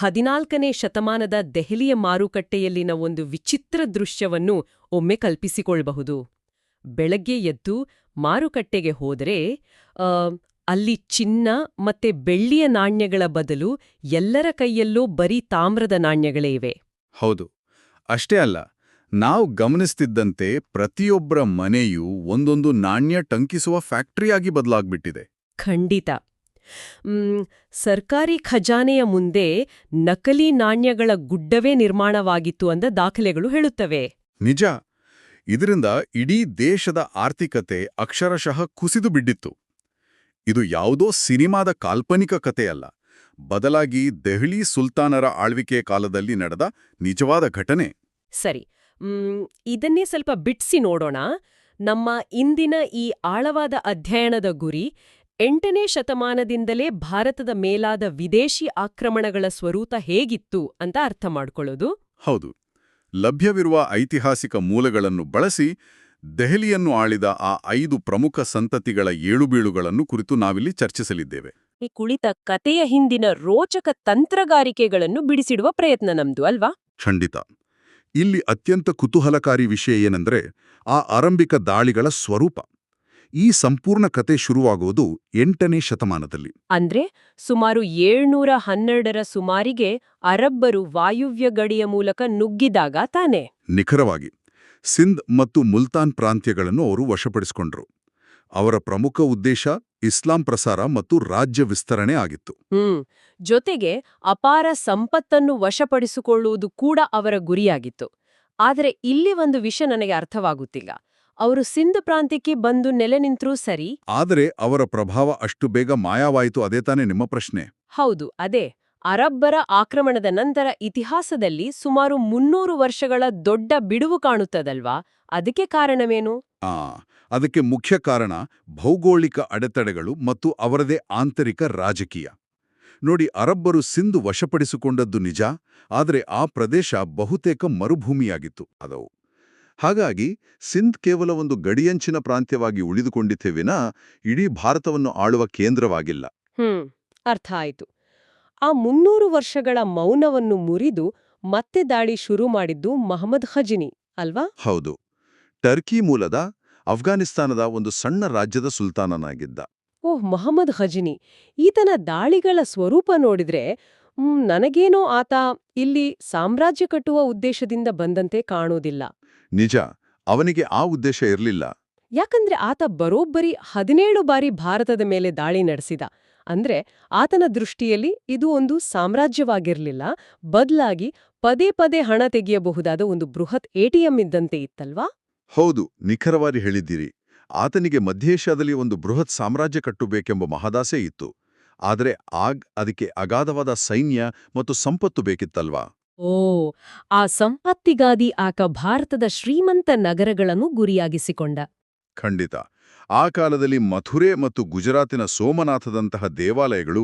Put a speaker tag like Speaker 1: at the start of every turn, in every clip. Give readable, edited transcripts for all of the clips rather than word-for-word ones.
Speaker 1: 14ನೇ ಶತಮಾನದ ದೆಹಲಿಯ ಮಾರುಕಟ್ಟೆಯಲ್ಲಿನ ಒಂದು ವಿಚಿತ್ರ ದೃಶ್ಯವನ್ನು ಒಮ್ಮೆ ಕಲ್ಪಿಸಿಕೊಳ್ಳಬಹುದು. ಬೆಳಗ್ಗೆ ಎದ್ದು ಮಾರುಕಟ್ಟೆಗೆ ಹೋದರೆ ಅಲ್ಲಿ ಚಿನ್ನ ಮತ್ತೆ ಬೆಳ್ಳಿಯ ನಾಣ್ಯಗಳ ಬದಲು ಎಲ್ಲರ ಕೈಯಲ್ಲೂ ಬರೀ ತಾಮ್ರದ ನಾಣ್ಯಗಳೇ ಇವೆ.
Speaker 2: ಹೌದು. ಅಷ್ಟೇ ಅಲ್ಲ, ನಾವು ಗಮನಿಸ್ತಿದ್ದಂತೆ ಪ್ರತಿಯೊಬ್ಬರ ಮನೆಯೂ ಒಂದೊಂದು ನಾಣ್ಯ ಟಂಕಿಸುವ ಫ್ಯಾಕ್ಟರಿಯಾಗಿ ಬದಲಾಗ್ಬಿಟ್ಟಿದೆ.
Speaker 1: ಖಂಡಿತ. ಸರ್ಕಾರಿ ಖಜಾನೆಯ ಮುಂದೆ ನಕಲಿ ನಾಣ್ಯಗಳ ಗುಡ್ಡವೇ ನಿರ್ಮಾಣವಾಗಿತ್ತು ಅಂದ ದಾಖಲೆಗಳು ಹೇಳುತ್ತವೆ.
Speaker 2: ನಿಜ. ಇದರಿಂದ ಇಡೀ ದೇಶದ ಆರ್ಥಿಕತೆ ಅಕ್ಷರಶಃ ಕುಸಿದು ಬಿಟ್ಟಿತ್ತು. ಇದು ಯಾವುದೋ ಸಿನಿಮಾದ ಕಾಲ್ಪನಿಕ ಕಥೆಯಲ್ಲ, ಬದಲಾಗಿ ದೆಹಲಿ ಸುಲ್ತಾನರ ಆಳ್ವಿಕೆಯ ಕಾಲದಲ್ಲಿ ನಡೆದ ನಿಜವಾದ ಘಟನೆ.
Speaker 1: ಸರಿ, ಇದನ್ನೇ ಸ್ವಲ್ಪ ಬಿಡ್ಸಿ ನೋಡೋಣ. ನಮ್ಮ ಇಂದಿನ ಈ ಆಳವಾದ ಅಧ್ಯಯನದ ಗುರಿ 8ನೇ ಶತಮಾನದಿಂದಲೇ ಭಾರತದ ಮೇಲಾದ ವಿದೇಶಿ ಆಕ್ರಮಣಗಳ ಸ್ವರೂಪ ಹೇಗಿತ್ತು ಅಂತ ಅರ್ಥ ಮಾಡ್ಕೊಳ್ಳೋದು.
Speaker 2: ಹೌದು. ಲಭ್ಯವಿರುವ ಐತಿಹಾಸಿಕ ಮೂಲಗಳನ್ನು ಬಳಸಿ ದೆಹಲಿಯನ್ನು ಆಳಿದ ಆ 5 ಪ್ರಮುಖ ಸಂತತಿಗಳ ಏಳುಬೀಳುಗಳನ್ನು ಕುರಿತು ನಾವಿಲ್ಲಿ ಚರ್ಚಿಸಲಿದ್ದೇವೆ.
Speaker 1: ಈ ಕುಳಿತ ಕತೆಯ ಹಿಂದಿನ ರೋಚಕ ತಂತ್ರಗಾರಿಕೆಗಳನ್ನು ಬಿಡಿಸಿಡುವ ಪ್ರಯತ್ನ ನಮ್ದು ಅಲ್ವಾ?
Speaker 2: ಖಂಡಿತ. ಇಲ್ಲಿ ಅತ್ಯಂತ ಕುತೂಹಲಕಾರಿ ವಿಷಯ ಏನೆಂದರೆ ಆ ಆರಂಭಿಕ ದಾಳಿಗಳ ಸ್ವರೂಪ. ಈ ಸಂಪೂರ್ಣ ಕತೆ ಶುರುವಾಗುವುದು 8ನೇ ಶತಮಾನದಲ್ಲಿ.
Speaker 1: ಅಂದ್ರೆ ಸುಮಾರು 712ರ ಸುಮಾರಿಗೆ ಅರಬ್ಬರು ವಾಯುವ್ಯ ಗಡಿಯ ಮೂಲಕ ನುಗ್ಗಿದಾಗ ತಾನೆ?
Speaker 2: ನಿಖರವಾಗಿ. ಸಿಂಧ್ ಮತ್ತು ಮುಲ್ತಾನ್ ಪ್ರಾಂತ್ಯಗಳನ್ನು ಅವರು ವಶಪಡಿಸಿಕೊಂಡ್ರು. ಅವರ ಪ್ರಮುಖ ಉದ್ದೇಶ ಇಸ್ಲಾಂ ಪ್ರಸಾರ ಮತ್ತು ರಾಜ್ಯ ವಿಸ್ತರಣೆ ಆಗಿತ್ತು.
Speaker 1: ಜೊತೆಗೆ ಅಪಾರ ಸಂಪತ್ತನ್ನು ವಶಪಡಿಸಿಕೊಳ್ಳುವುದು ಕೂಡ ಅವರ ಗುರಿಯಾಗಿತ್ತು. ಆದರೆ ಇಲ್ಲಿ ಒಂದು ವಿಷಯ ನನಗೆ ಅರ್ಥವಾಗುತ್ತಿಲ್ಲ. ಅವರು ಸಿಂಧ್ ಪ್ರಾಂತ್ಯಕ್ಕೆ ಬಂದು ನೆಲೆ ನಿಂತ್ರೂ ಸರಿ,
Speaker 2: ಆದರೆ ಅವರ ಪ್ರಭಾವ ಅಷ್ಟು ಬೇಗ ಮಾಯವಾಯಿತು. ಅದೇ ತಾನೇ ನಿಮ್ಮ ಪ್ರಶ್ನೆ?
Speaker 1: ಹೌದು, ಅದೇ. ಅರಬ್ಬರ ಆಕ್ರಮಣದ ನಂತರ ಇತಿಹಾಸದಲ್ಲಿ ಸುಮಾರು 300 ವರ್ಷಗಳ ದೊಡ್ಡ ಬಿಡುವು ಕಾಣುತ್ತದಲ್ವಾ? ಅದಕ್ಕೆ ಕಾರಣವೇನು?
Speaker 2: ಅದಕ್ಕೆ ಮುಖ್ಯ ಕಾರಣ ಭೌಗೋಳಿಕ ಅಡೆತಡೆಗಳು ಮತ್ತು ಅವರದೇ ಆಂತರಿಕ ರಾಜಕೀಯ. ನೋಡಿ, ಅರಬ್ಬರು ಸಿಂಧ್ ವಶಪಡಿಸಿಕೊಂಡದ್ದು ನಿಜ, ಆದರೆ ಆ ಪ್ರದೇಶ ಬಹುತೇಕ ಮರುಭೂಮಿಯಾಗಿತ್ತು. ಅದವು ಹಾಗಾಗಿ ಸಿಂಧ್ ಕೇವಲ ಒಂದು ಗಡಿಯಂಚಿನ ಪ್ರಾಂತ್ಯವಾಗಿ ಉಳಿದುಕೊಂಡಿತೇ ವಿನಾ ಇಡೀ ಭಾರತವನ್ನು ಆಳುವ ಕೇಂದ್ರವಾಗಿಲ್ಲ.
Speaker 1: ಅರ್ಥ ಆಯಿತು. ಆ 300 ವರ್ಷಗಳ ಮೌನವನ್ನು ಮುರಿದು ಮತ್ತೆ ದಾಳಿ ಶುರು ಮಾಡಿದ್ದು ಮಹಮ್ಮದ್ ಘಜ್ನಿ ಅಲ್ವಾ?
Speaker 2: ಹೌದು. ಟರ್ಕಿ ಮೂಲದ ಅಫ್ಘಾನಿಸ್ತಾನದ ಒಂದು ಸಣ್ಣ ರಾಜ್ಯದ ಸುಲ್ತಾನನಾಗಿದ್ದ.
Speaker 1: ಮೊಹಮ್ಮದ್ ಘಜ್ನಿ. ಈತನ ದಾಳಿಗಳ ಸ್ವರೂಪ ನೋಡಿದ್ರೆ ನನಗೇನೋ ಆತ ಇಲ್ಲಿ ಸಾಮ್ರಾಜ್ಯ ಕಟ್ಟುವ ಉದ್ದೇಶದಿಂದ ಬಂದಂತೆ ಕಾಣೋದಿಲ್ಲ.
Speaker 2: ನಿಜ, ಅವನಿಗೆ ಆ ಉದ್ದೇಶ ಇರಲಿಲ್ಲ.
Speaker 1: ಯಾಕಂದ್ರೆ ಆತ ಬರೋಬ್ಬರಿ 17 ಬಾರಿ ಭಾರತದ ಮೇಲೆ ದಾಳಿ ನಡೆಸಿದ. ಅಂದ್ರೆ ಆತನ ದೃಷ್ಟಿಯಲ್ಲಿ ಇದು ಒಂದು ಸಾಮ್ರಾಜ್ಯವಾಗಿರ್ಲಿಲ್ಲ, ಬದಲಾಗಿ ಪದೇ ಪದೇ ಹಣ ತೆಗೆಯಬಹುದಾದ ಒಂದು ಬೃಹತ್ ಎಟಿಎಂ ಇದ್ದಂತೆ ಇತ್ತಲ್ವಾ?
Speaker 2: ಹೌದು, ನಿಖರವಾಗಿ ಹೇಳಿದ್ದೀರಿ. ಆತನಿಗೆ ಮಧ್ಯೇಷ್ಯಾದಲ್ಲಿ ಒಂದು ಬೃಹತ್ ಸಾಮ್ರಾಜ್ಯ ಕಟ್ಟಬೇಕೆಂಬ ಮಹದಾಸೆ ಇತ್ತು. ಆದರೆ ಅದಕ್ಕೆ ಅಗಾಧವಾದ ಸೈನ್ಯ ಮತ್ತು ಸಂಪತ್ತು ಬೇಕಿತ್ತಲ್ವಾ?
Speaker 1: ಆ ಸಂಪತ್ತಿಗಾಗಿ ಆತ ಭಾರತದ ಶ್ರೀಮಂತ ನಗರಗಳನ್ನು ಗುರಿಯಾಗಿಸಿಕೊಂಡ.
Speaker 2: ಖಂಡಿತ. ಆ ಕಾಲದಲ್ಲಿ ಮಥುರೆ ಮತ್ತು ಗುಜರಾತಿನ ಸೋಮನಾಥದಂತಹ ದೇವಾಲಯಗಳು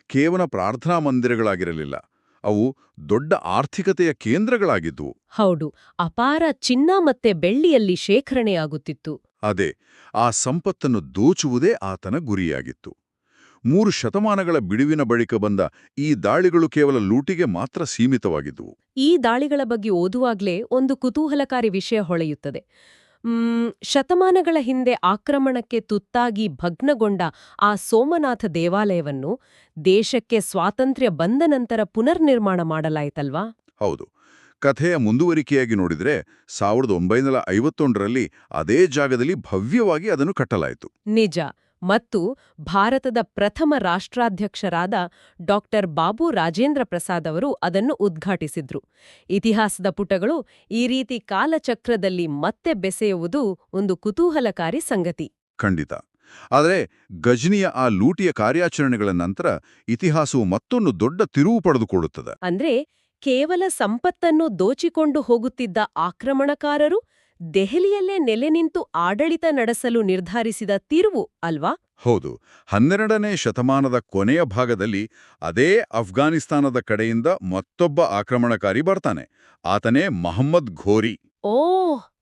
Speaker 2: ಕೇವಲ ಪ್ರಾರ್ಥನಾ ಮಂದಿರಗಳಾಗಿರಲಿಲ್ಲ, ಅವು ದೊಡ್ಡ ಆರ್ಥಿಕತೆಯ ಕೇಂದ್ರಗಳಾಗಿದ್ವು.
Speaker 1: ಹೌದು, ಅಪಾರ ಚಿನ್ನ ಮತ್ತೆ ಬೆಳ್ಳಿಯಲ್ಲಿ ಶೇಖರಣೆಯಾಗುತ್ತಿತ್ತು.
Speaker 2: ಅದೇ, ಆ ಸಂಪತ್ತನ್ನು ದೋಚುವುದೇ ಆತನ ಗುರಿಯಾಗಿತ್ತು. 3 ಶತಮಾನಗಳ ಬಿಡುವಿನ ಬಳಿಕ ಬಂದ ಈ ದಾಳಿಗಳು ಕೇವಲ ಲೂಟಿಗೆ ಮಾತ್ರ ಸೀಮಿತವಾಗಿದ್ದುವು.
Speaker 1: ಈ ದಾಳಿಗಳ ಬಗ್ಗೆ ಓದುವಾಗ್ಲೇ ಒಂದು ಕುತೂಹಲಕಾರಿ ವಿಷಯ ಹೊಳೆಯುತ್ತದೆ. ಶತಮಾನಗಳ ಹಿಂದೆ ಆಕ್ರಮಣಕ್ಕೆ ತುತ್ತಾಗಿ ಭಗ್ನಗೊಂಡ ಆ ಸೋಮನಾಥ ದೇವಾಲಯವನ್ನು ದೇಶಕ್ಕೆ ಸ್ವಾತಂತ್ರ್ಯ ಬಂದ ನಂತರ ಪುನರ್ನಿರ್ಮಾಣ ಮಾಡಲಾಯಿತಲ್ವಾ?
Speaker 2: ಹೌದು. ಕಥೆಯ ಮುಂದುವರಿಕೆಯಾಗಿ ನೋಡಿದ್ರೆ 1951ರಲ್ಲಿ ಅದೇ ಜಾಗದಲ್ಲಿ ಭವ್ಯವಾಗಿ ಅದನ್ನು ಕಟ್ಟಲಾಯಿತು.
Speaker 1: ನಿಜ. ಮತ್ತು ಭಾರತದ ಪ್ರಥಮ ರಾಷ್ಟ್ರಾಧ್ಯಕ್ಷರಾದ ಡಾಕ್ಟರ್ ಬಾಬು ರಾಜೇಂದ್ರ ಪ್ರಸಾದ್ ಅವರು ಅದನ್ನು ಉದ್ಘಾಟಿಸಿದ್ರು. ಇತಿಹಾಸದ ಪುಟಗಳು ಈ ರೀತಿ ಕಾಲಚಕ್ರದಲ್ಲಿ ಮತ್ತೆ ಬೆಸೆಯುವುದು ಒಂದು ಕುತೂಹಲಕಾರಿ ಸಂಗತಿ.
Speaker 2: ಖಂಡಿತ. ಆದರೆ ಘಜ್ನಿಯ ಆ ಲೂಟಿಯ ಕಾರ್ಯಾಚರಣೆಗಳ ನಂತರ ಇತಿಹಾಸವು ಮತ್ತೊಂದು ದೊಡ್ಡ ತಿರುವು ಪಡೆದುಕೊಳ್ಳುತ್ತದೆ.
Speaker 1: ಅಂದ್ರೆ ಕೇವಲ ಸಂಪತ್ತನ್ನು ದೋಚಿಕೊಂಡು ಹೋಗುತ್ತಿದ್ದ ಆಕ್ರಮಣಕಾರರು ದೆಹಲಿಯಲ್ಲೇ ನೆಲೆ ನಿಂತು ಆಡಳಿತ ನಡೆಸಲು ನಿರ್ಧರಿಸಿದ ತಿರುವು ಅಲ್ವಾ?
Speaker 2: ಹೌದು. 12ನೇ ಶತಮಾನದ ಕೊನೆಯ ಭಾಗದಲ್ಲಿ ಅದೇ ಅಫ್ಘಾನಿಸ್ತಾನದ ಕಡೆಯಿಂದ ಮತ್ತೊಬ್ಬ ಆಕ್ರಮಣಕಾರಿ ಬರ್ತಾನೆ. ಆತನೇ ಮಹಮ್ಮದ್ ಘೋರಿ.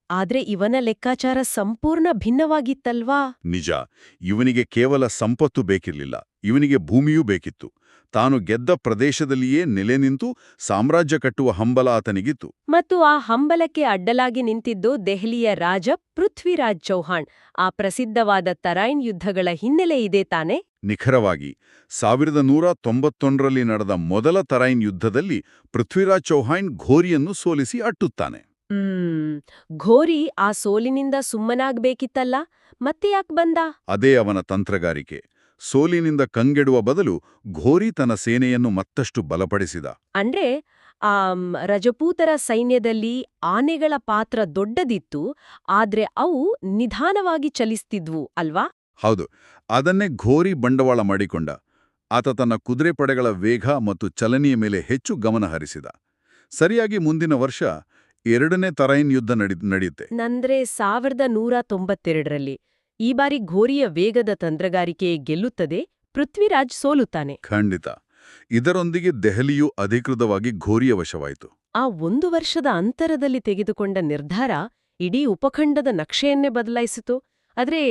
Speaker 1: ಆದ್ರೆ ಇವನ ಲೆಕ್ಕಾಚಾರ ಸಂಪೂರ್ಣ ಭಿನ್ನವಾಗಿತ್ತಲ್ವಾ?
Speaker 2: ನಿಜ. ಇವನಿಗೆ ಕೇವಲ ಸಂಪತ್ತು ಬೇಕಿರಲಿಲ್ಲ, ಇವನಿಗೆ ಭೂಮಿಯೂ ಬೇಕಿತ್ತು. ತಾನು ಗೆದ್ದ ಪ್ರದೇಶದಲ್ಲಿಯೇ ನೆಲೆ ನಿಂತು ಸಾಮ್ರಾಜ್ಯ ಕಟ್ಟುವ ಹಂಬಲ ಆತನಿಗಿತ್ತು.
Speaker 1: ಮತ್ತು ಆ ಹಂಬಲಕ್ಕೆ ಅಡ್ಡಲಾಗಿ ನಿಂತಿದ್ದು ದೆಹಲಿಯ ರಾಜ ಪೃಥ್ವಿರಾಜ್ ಚೌಹಾಣ್. ಆ ಪ್ರಸಿದ್ಧವಾದ ತರೈನ್ ಯುದ್ಧಗಳ ಹಿನ್ನೆಲೆ ಇದೆ ತಾನೆ?
Speaker 2: ನಿಖರವಾಗಿ 1191ರಲ್ಲಿ ನಡೆದ ಮೊದಲ ತರೈನ್ ಯುದ್ಧದಲ್ಲಿ ಪೃಥ್ವಿರಾಜ್ ಚೌಹಾಣ್ ಘೋರಿಯನ್ನು ಸೋಲಿಸಿ ಅಟ್ಟುತ್ತಾನೆ.
Speaker 1: ಘೋರಿ ಆ ಸೋಲಿನಿಂದ ಸುಮ್ಮನಾಗ್ಬೇಕಿತ್ತಲ್ಲ, ಮತ್ತೆ ಯಾಕ್ ಬಂದ?
Speaker 2: ಅದೇ ಅವನ ತಂತ್ರಗಾರಿಕೆ. ಸೋಲಿನಿಂದ ಕಂಗೆಡುವ ಬದಲು ಘೋರಿ ತನ್ನ ಸೇನೆಯನ್ನು ಮತ್ತಷ್ಟು ಬಲಪಡಿಸಿದ.
Speaker 1: ಅಂದ್ರೆ ರಜಪೂತರ ಸೈನ್ಯದಲ್ಲಿ ಆನೆಗಳ ಪಾತ್ರ ದೊಡ್ಡದಿತ್ತು, ಆದ್ರೆ ಅವು ನಿಧಾನವಾಗಿ ಚಲಿಸ್ತಿದ್ವು ಅಲ್ವಾ?
Speaker 2: ಹೌದು, ಅದನ್ನೇ ಘೋರಿ ಬಂಡವಾಳ ಮಾಡಿಕೊಂಡ. ಆತ ತನ್ನ ಕುದುರೆ ಪಡೆಗಳ ವೇಗ ಮತ್ತು ಚಲನೆಯ ಮೇಲೆ ಹೆಚ್ಚು ಗಮನ ಹರಿಸಿದ. ಸರಿಯಾಗಿ ಮುಂದಿನ ವರ್ಷ ಎರಡನೇ ತರೈನ್ ಯುದ್ಧ ನಡೆಯುತ್ತೆ.
Speaker 1: ನಂದ್ರೆ 1192ರಲ್ಲಿ. ಈ ಬಾರಿ ಘೋರಿಯ ವೇಗದ ತಂತ್ರಗಾರಿಕೆ ಗೆಲ್ಲುತ್ತದೆ, ಪೃಥ್ವಿರಾಜ್ ಸೋಲುತ್ತಾನೆ.
Speaker 2: ಖಂಡಿತ. ಇದರೊಂದಿಗೆ ದೆಹಲಿಯು ಅಧಿಕೃತವಾಗಿ ಘೋರಿಯ ವಶವಾಯಿತು.
Speaker 1: ಆ 1 ವರ್ಷದ ಅಂತರದಲ್ಲಿ ತೆಗೆದುಕೊಂಡ ನಿರ್ಧಾರ ಇಡೀ ಉಪಖಂಡದ ನಕ್ಷೆಯನ್ನೇ ಬದಲಾಯಿಸಿತು. ಆದ್ರೆ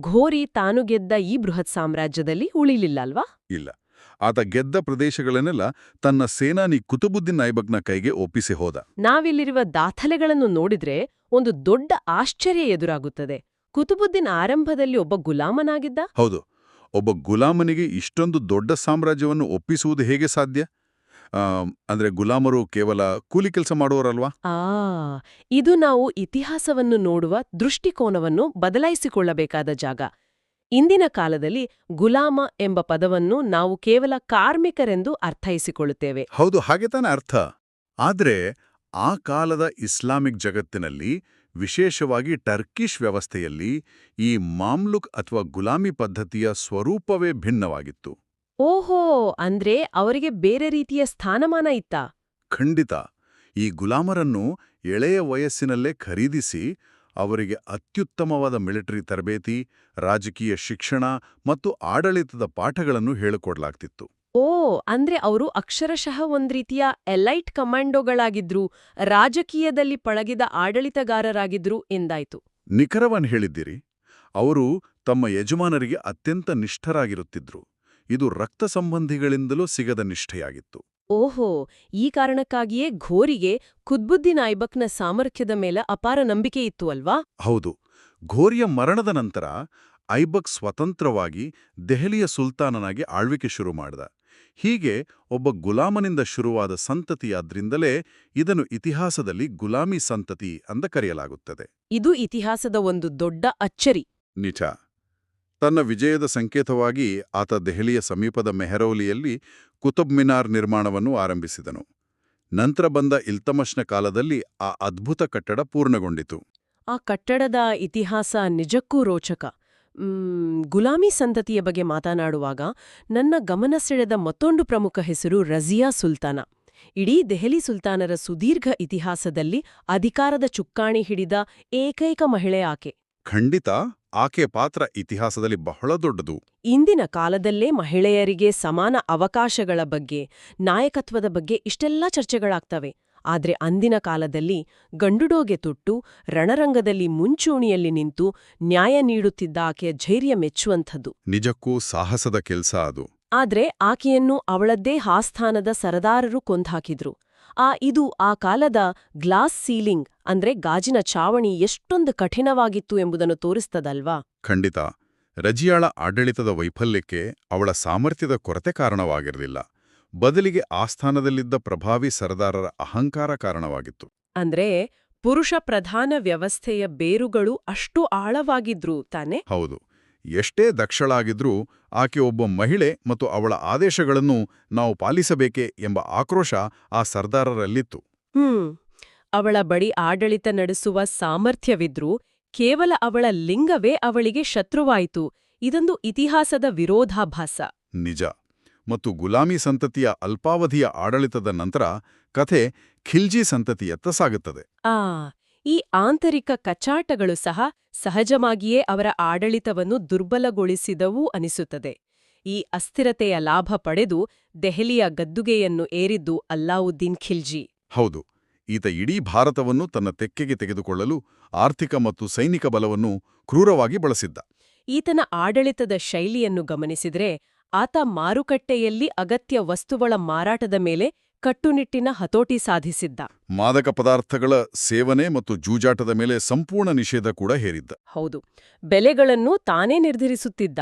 Speaker 1: ಘೋರಿ ತಾನು ಗೆದ್ದ ಈ ಬೃಹತ್ ಸಾಮ್ರಾಜ್ಯದಲ್ಲಿ ಉಳಿಲಿಲ್ಲ ಅಲ್ವಾ?
Speaker 2: ಇಲ್ಲ. ಆತ ಗೆದ್ದ ಪ್ರದೇಶಗಳನ್ನೆಲ್ಲ ತನ್ನ ಸೇನಾನಿ ಕುತುಬುದ್ದೀನ್ ಐಬಕ್ನ ಕೈಗೆ ಒಪ್ಪಿಸಿ ಹೋದ.
Speaker 1: ನಾವಿಲ್ಲಿರುವ ದಾಖಲೆಗಳನ್ನು ನೋಡಿದ್ರೆ ಒಂದು ದೊಡ್ಡ ಆಶ್ಚರ್ಯ ಎದುರಾಗುತ್ತದೆ. ಕುತುಬುದ್ದೀನ್ ಆರಂಭದಲ್ಲಿ ಒಬ್ಬ ಗುಲಾಮನಾಗಿದ್ದ?
Speaker 2: ಹೌದು. ಒಬ್ಬ ಗುಲಾಮನಿಗೆ ಇಷ್ಟೊಂದು ದೊಡ್ಡ ಸಾಮ್ರಾಜ್ಯವನ್ನು ಒಪ್ಪಿಸುವುದು ಹೇಗೆ ಸಾಧ್ಯ? ಅಂದ್ರೆ ಗುಲಾಮರು ಕೇವಲ ಕೂಲಿ ಕೆಲಸ ಮಾಡುವರಲ್ವಾ?
Speaker 1: ಇದು ನಾವು ಇತಿಹಾಸವನ್ನು ನೋಡುವ ದೃಷ್ಟಿಕೋನವನ್ನು ಬದಲಾಯಿಸಿಕೊಳ್ಳಬೇಕಾದ ಜಾಗ. ಇಂದಿನ ಕಾಲದಲ್ಲಿ ಗುಲಾಮ ಎಂಬ ಪದವನ್ನು ನಾವು ಕೇವಲ ಕಾರ್ಮಿಕರೆಂದು ಅರ್ಥೈಸಿಕೊಳ್ಳುತ್ತೇವೆ.
Speaker 2: ಹೌದು, ಹಾಗೆ ತಾನೇ ಅರ್ಥ. ಆದ್ರೆ ಆ ಕಾಲದ ಇಸ್ಲಾಮಿಕ್ ಜಗತ್ತಿನಲ್ಲಿ, ವಿಶೇಷವಾಗಿ ಟರ್ಕಿಷ್ ವ್ಯವಸ್ಥೆಯಲ್ಲಿ, ಈ ಮಾಮ್ಲುಕ್ ಅಥವಾ ಗುಲಾಮಿ ಪದ್ಧತಿಯ ಸ್ವರೂಪವೇ ಭಿನ್ನವಾಗಿತ್ತು.
Speaker 1: ಓಹೋ, ಅಂದ್ರೆ ಅವರಿಗೆ ಬೇರೆ ರೀತಿಯ ಸ್ಥಾನಮಾನ ಇತ್ತಾ?
Speaker 2: ಖಂಡಿತ. ಈ ಗುಲಾಮರನ್ನು ಎಳೆಯ ವಯಸ್ಸಿನಲ್ಲೇ ಖರೀದಿಸಿ ಅವರಿಗೆ ಅತ್ಯುತ್ತಮವಾದ ಮಿಲಿಟರಿ ತರಬೇತಿ, ರಾಜಕೀಯ ಶಿಕ್ಷಣ ಮತ್ತು ಆಡಳಿತದ ಪಾಠಗಳನ್ನು ಹೇಳಿಕೊಡ್ಲಾಗ್ತಿತ್ತು.
Speaker 1: ಅಂದ್ರೆ ಅವರು ಅಕ್ಷರಶಃ ಒಂದ್ರೀತಿಯ ಎಲೈಟ್ ಕಮಾಂಡೋಗಳಾಗಿದ್ರು, ರಾಜಕೀಯದಲ್ಲಿ ಪಳಗಿದ ಆಡಳಿತಗಾರರಾಗಿದ್ರು ಎಂದಾಯ್ತು.
Speaker 2: ನಿಖರವನ್ ಹೇಳಿದ್ದೀರಿ. ಅವರು ತಮ್ಮ ಯಜಮಾನರಿಗೆ ಅತ್ಯಂತ ನಿಷ್ಠರಾಗಿರುತ್ತಿದ್ರು. ಇದು ರಕ್ತ ಸಂಬಂಧಿಗಳಿಂದಲೂ ಸಿಗದ ನಿಷ್ಠೆಯಾಗಿತ್ತು.
Speaker 1: ಓಹೋ, ಈ ಕಾರಣಕ್ಕಾಗಿಯೇ ಘೋರಿಗೆ ಕುತ್ಬುದ್ದೀನ್ ಐಬಕ್ನ ಸಾಮರ್ಥ್ಯದ ಮೇಲೆ ಅಪಾರ ನಂಬಿಕೆ ಇತ್ತು ಅಲ್ವಾ?
Speaker 2: ಹೌದು. ಘೋರಿಯ ಮರಣದ ನಂತರ ಐಬಕ್ ಸ್ವತಂತ್ರವಾಗಿ ದೆಹಲಿಯ ಸುಲ್ತಾನನಾಗಿ ಆಳ್ವಿಕೆ ಶುರು ಮಾಡಿದ. ಹೀಗೆ ಒಬ್ಬ ಗುಲಾಮನಿಂದ ಶುರುವಾದ ಸಂತತಿಯಾದ್ರಿಂದಲೇ ಇದನ್ನು ಇತಿಹಾಸದಲ್ಲಿ ಗುಲಾಮಿ ಸಂತತಿ ಅಂತ ಕರೆಯಲಾಗುತ್ತದೆ.
Speaker 1: ಇದು ಇತಿಹಾಸದ ಒಂದು ದೊಡ್ಡ ಅಚ್ಚರಿ.
Speaker 2: ನಿಜ. ತನ್ನ ವಿಜಯದ ಸಂಕೇತವಾಗಿ ಆತ ದೆಹಲಿಯ ಸಮೀಪದ ಮೆಹರೌಲಿಯಲ್ಲಿ ಕುತುಬ್ ಮಿನಾರ್ ನಿರ್ಮಾಣವನ್ನು ಆರಂಭಿಸಿದನು. ನಂತರ ಬಂದ ಇಲ್ತಮಷ್ನ ಕಾಲದಲ್ಲಿ ಆ ಅದ್ಭುತ ಕಟ್ಟಡ ಪೂರ್ಣಗೊಂಡಿತು.
Speaker 1: ಆ ಕಟ್ಟಡದ ಇತಿಹಾಸ ನಿಜಕ್ಕೂ ರೋಚಕ. ಗುಲಾಮಿ ಸಂತತಿಯ ಬಗ್ಗೆ ಮಾತನಾಡುವಾಗ ನನ್ನ ಗಮನ ಸೆಳೆದ ಮತ್ತೊಂದು ಪ್ರಮುಖ ಹೆಸರು ರಜಿಯಾ ಸುಲ್ತಾನ. ಇಡೀ ದೆಹಲಿ ಸುಲ್ತಾನರ ಸುದೀರ್ಘ ಇತಿಹಾಸದಲ್ಲಿ ಅಧಿಕಾರದ ಚುಕ್ಕಾಣಿ ಹಿಡಿದ ಏಕೈಕ ಮಹಿಳೆ ಆಕೆ.
Speaker 2: ಖಂಡಿತ. ಆಕೆ ಪಾತ್ರ ಇತಿಹಾಸದಲ್ಲಿ ಬಹಳ ದೊಡ್ಡದು.
Speaker 1: ಇಂದಿನ ಕಾಲದಲ್ಲೇ ಮಹಿಳೆಯರಿಗೆ ಸಮಾನ ಅವಕಾಶಗಳ ಬಗ್ಗೆ, ನಾಯಕತ್ವದ ಬಗ್ಗೆ ಇಷ್ಟೆಲ್ಲ ಚರ್ಚೆಗಳಾಗ್ತವೆ. ಆದ್ರೆ ಅಂದಿನ ಕಾಲದಲ್ಲಿ ಗಂಡುಡೋಗೆ ತೊಟ್ಟು ರಣರಂಗದಲ್ಲಿ ಮುಂಚೂಣಿಯಲ್ಲಿ ನಿಂತು ನ್ಯಾಯ ನೀಡುತ್ತಿದ್ದ ಆಕೆಯ ಧೈರ್ಯ ಮೆಚ್ಚುವಂಥದ್ದು.
Speaker 2: ನಿಜಕ್ಕೂ ಸಾಹಸದ ಕೆಲ್ಸ ಅದು.
Speaker 1: ಆದ್ರೆ ಆಕೆಯನ್ನು ಅವಳದ್ದೇ ಆಸ್ಥಾನದ ಸರದಾರರು ಕೊಂದ್ಹಾಕಿದ್ರು. ಇದು ಆ ಕಾಲದ ಗ್ಲಾಸ್ ಸೀಲಿಂಗ್ ಅಂದ್ರೆ ಗಾಜಿನ ಚಾವಣಿ ಎಷ್ಟೊಂದು ಕಠಿಣವಾಗಿತ್ತು ಎಂಬುದನ್ನು ತೋರಿಸ್ತದಲ್ವಾ?
Speaker 2: ಖಂಡಿತ. ರಜಿಯಾಳ ಆಡಳಿತದ ವೈಫಲ್ಯಕ್ಕೆ ಅವಳ ಸಾಮರ್ಥ್ಯದ ಕೊರತೆ ಕಾರಣವಾಗಿರಲಿಲ್ಲ. ಬದಲಿಗೆ ಆಸ್ಥಾನದಲ್ಲಿದ್ದ ಪ್ರಭಾವಿ ಸರದಾರರ ಅಹಂಕಾರ ಕಾರಣವಾಗಿತ್ತು.
Speaker 1: ಅಂದ್ರೆ ಪುರುಷ ಪ್ರಧಾನ ವ್ಯವಸ್ಥೆಯ ಬೇರುಗಳು ಅಷ್ಟು ಆಳವಾಗಿದ್ರು ತಾನೆ?
Speaker 2: ಹೌದು. ಎಷ್ಟೇ ದಕ್ಷಳಾಗಿದ್ರೂ ಆಕೆ ಒಬ್ಬ ಮಹಿಳೆ ಮತ್ತು ಅವಳ ಆದೇಶಗಳನ್ನು ನಾವು ಪಾಲಿಸಬೇಕೇ ಎಂಬ ಆಕ್ರೋಶ ಆ ಸರ್ದಾರರಲ್ಲಿತ್ತು.
Speaker 1: ಅವಳ ಬಳಿ ಆಡಳಿತ ನಡೆಸುವ ಸಾಮರ್ಥ್ಯವಿದ್ರೂ ಕೇವಲ ಅವಳ ಲಿಂಗವೇ ಅವಳಿಗೆ ಶತ್ರುವಾಯಿತು. ಇದೊಂದು ಇತಿಹಾಸದ ವಿರೋಧಾಭಾಸ.
Speaker 2: ನಿಜ. ಮತ್ತು ಗುಲಾಮಿ ಸಂತತಿಯ ಅಲ್ಪಾವಧಿಯ ಆಡಳಿತದ ನಂತರ ಕಥೆ ಖಿಲ್ಜಿ ಸಂತತಿಯತ್ತ ಸಾಗುತ್ತದೆ.
Speaker 1: ಈ ಆಂತರಿಕ ಕಚ್ಚಾಟಗಳು ಸಹ ಸಹಜವಾಗಿಯೇ ಅವರ ಆಡಳಿತವನ್ನು ದುರ್ಬಲಗೊಳಿಸಿದವೂ ಅನಿಸುತ್ತದೆ. ಈ ಅಸ್ಥಿರತೆಯ ಲಾಭ ಪಡೆದು ದೆಹಲಿಯ ಗದ್ದುಗೆಯನ್ನು ಏರಿದ್ದು ಅಲ್ಲಾವುದ್ದೀನ್ ಖಿಲ್ಜಿ.
Speaker 2: ಹೌದು. ಈತ ಇಡೀ ಭಾರತವನ್ನು ತನ್ನ ತೆಕ್ಕೆಗೆ ತೆಗೆದುಕೊಳ್ಳಲು ಆರ್ಥಿಕ ಮತ್ತು ಸೈನಿಕ ಬಲವನ್ನು ಕ್ರೂರವಾಗಿ ಬಳಸಿದ್ದ.
Speaker 1: ಈತನ ಆಡಳಿತದ ಶೈಲಿಯನ್ನು ಗಮನಿಸಿದ್ರೆ ಆತ ಮಾರುಕಟ್ಟೆಯಲ್ಲಿ ಅಗತ್ಯ ವಸ್ತುಗಳ ಮಾರಾಟದ ಮೇಲೆ ಕಟ್ಟುನಿಟ್ಟಿನ ಹತೋಟಿ ಸಾಧಿಸಿದ್ದ.
Speaker 2: ಮಾದಕ ಪದಾರ್ಥಗಳ ಸೇವನೆ ಮತ್ತು ಜೂಜಾಟದ ಮೇಲೆ ಸಂಪೂರ್ಣ ನಿಷೇಧ ಕೂಡ ಹೇರಿದ್ದ.
Speaker 1: ಹೌದು, ಬೆಲೆಗಳನ್ನು ತಾನೇ ನಿರ್ಧರಿಸುತ್ತಿದ್ದ.